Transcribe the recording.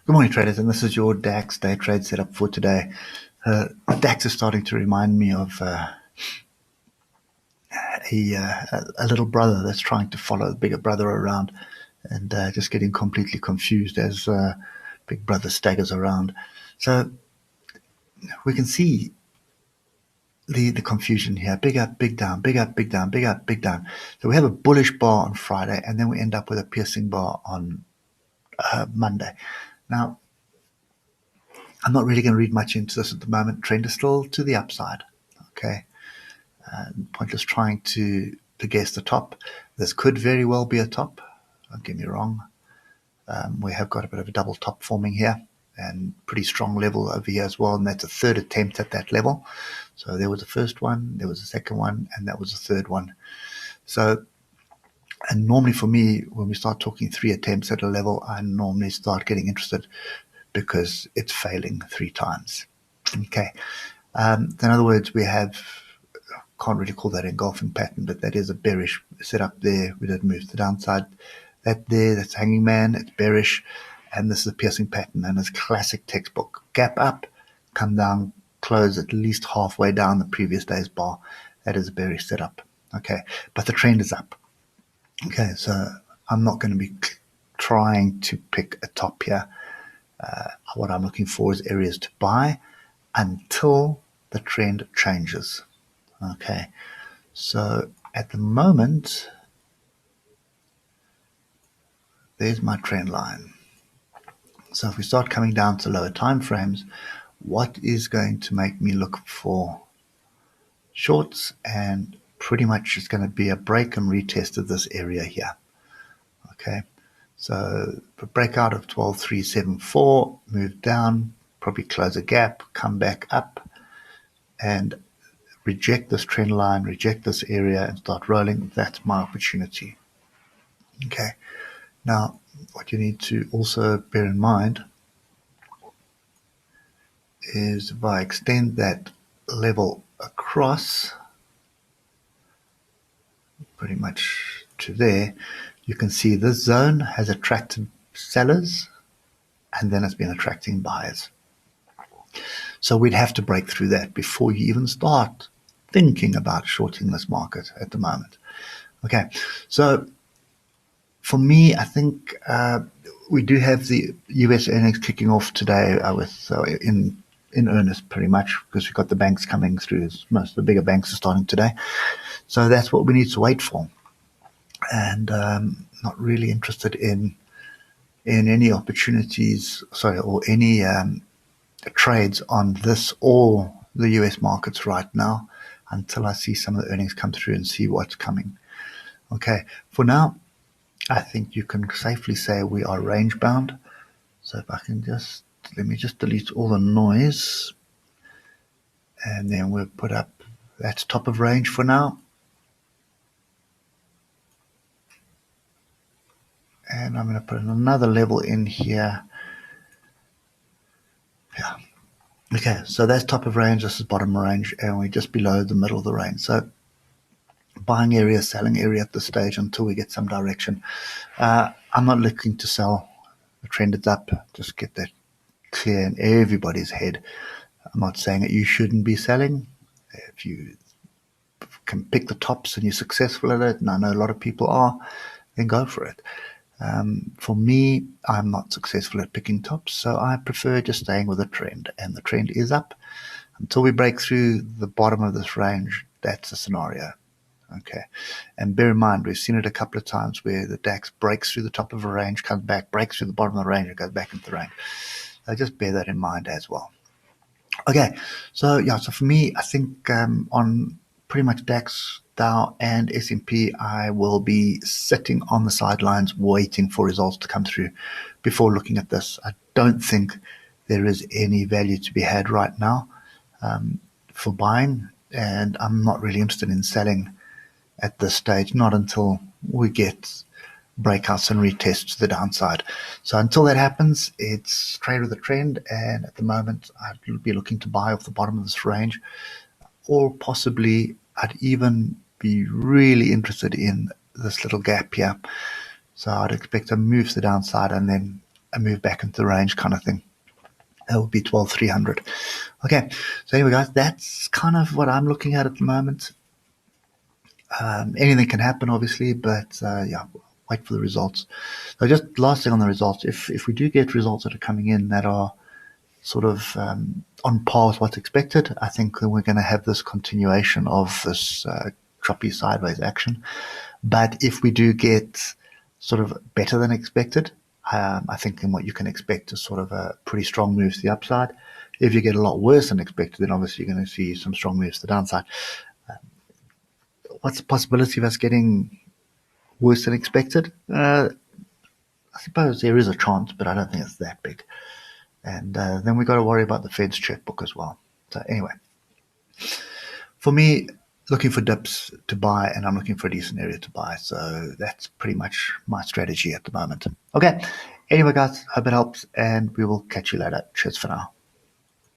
Good morning, traders, and this is your DAX day trade setup for today. DAX is starting to remind me of a little brother that's trying to follow the bigger brother around and just getting completely confused as big brother staggers around. So we can see the confusion here. Big up, big down, big up, big down, big up, big down. So we have a bullish bar on Friday, and then we end up with a piercing bar on Monday. Now, I'm not really going to read much into this at the moment. Trend is still to the upside. Okay. Pointless trying to guess the top. This could very well be a top. Don't get me wrong. We have got a bit of a double top forming here and pretty strong level over here as well. And that's a third attempt at that level. So there was the first one, there was a second one, and that was the third one. So, and normally for me, when we start talking three attempts at a level, I normally start getting interested because it's failing three times. Okay. In other words, we have, can't really call that engulfing pattern, but that is a bearish setup there. We did move to the downside. That there, that's hanging man, it's bearish. And this is a piercing pattern, and it's classic textbook. Gap up, come down, close at least halfway down the previous day's bar. That is a bearish setup. Okay, but the trend is up. Okay, so I'm not going to be trying to pick a top here. What I'm looking for is areas to buy until the trend changes. Okay, so at the moment, there's my trend line. So if we start coming down to lower time frames, what is going to make me look for shorts? And pretty much it's going to be a break and retest of this area here. Okay, so the breakout of 12,374, move down, probably close a gap, come back up, and reject this trend line, reject this area, and start rolling. That's my opportunity. Okay, now what you need to also bear in mind is if I extend that level across pretty much to there, you can see this zone has attracted sellers and then it's been attracting buyers. So we'd have to break through that before you even start thinking about shorting this market at the moment. Okay, so for me, I think we do have the US earnings kicking off today in earnest, pretty much, because we've got the banks coming through. Most of the bigger banks are starting today. So that's what we need to wait for. And not really interested in any opportunities, or any trades on this or the US markets right now until I see some of the earnings come through and see what's coming. Okay, for now, I think you can safely say we are range bound. So if I can let me just delete all the noise, and then we'll put up, that's top of range for now. And I'm going to put another level in here. Yeah. Okay, so that's top of range, this is bottom of range, and we're just below the middle of the range. So buying area, selling area at this stage until we get some direction. I'm not looking to sell. The trend is up. Just get that clear in everybody's head. I'm not saying that you shouldn't be selling. If you can pick the tops and you're successful at it, and I know a lot of people are, then go for it. For me, I'm not successful at picking tops, so I prefer just staying with the trend, and the trend is up. Until we break through the bottom of this range, that's the scenario. Okay, and bear in mind, we've seen it a couple of times where the DAX breaks through the top of a range, comes back, breaks through the bottom of the range, and goes back into the range. So just bear that in mind as well. Okay, so for me, I think on pretty much DAX, Dow, and S&P, I will be sitting on the sidelines waiting for results to come through before looking at this. I don't think there is any value to be had right now for buying, and I'm not really interested in selling at this stage, not until we get breakouts and retests to the downside. So until that happens, it's trade with the trend, and at the moment I'd be looking to buy off the bottom of this range, or possibly I'd even be really interested in this little gap here. So I'd expect a move to the downside and then a move back into the range kind of thing. That would be 12,300. Okay, so anyway, guys, that's kind of what I'm looking at the moment. Anything can happen, obviously, but yeah, wait for the results. So just last thing on the results, if we do get results that are coming in that are sort of on par with what's expected, I think that we're going to have this continuation of this choppy sideways action. But if we do get sort of better than expected, I think then what you can expect is sort of a pretty strong move to the upside. If you get a lot worse than expected, then obviously you're going to see some strong moves to the downside. What's the possibility of us getting worse than expected? I suppose there is a chance, but I don't think it's that big. And then we've got to worry about the Fed's checkbook as well. So anyway, for me, looking for dips to buy, and I'm looking for a decent area to buy. So that's pretty much my strategy at the moment. Okay. Anyway, guys, hope it helps, and we will catch you later. Cheers for now.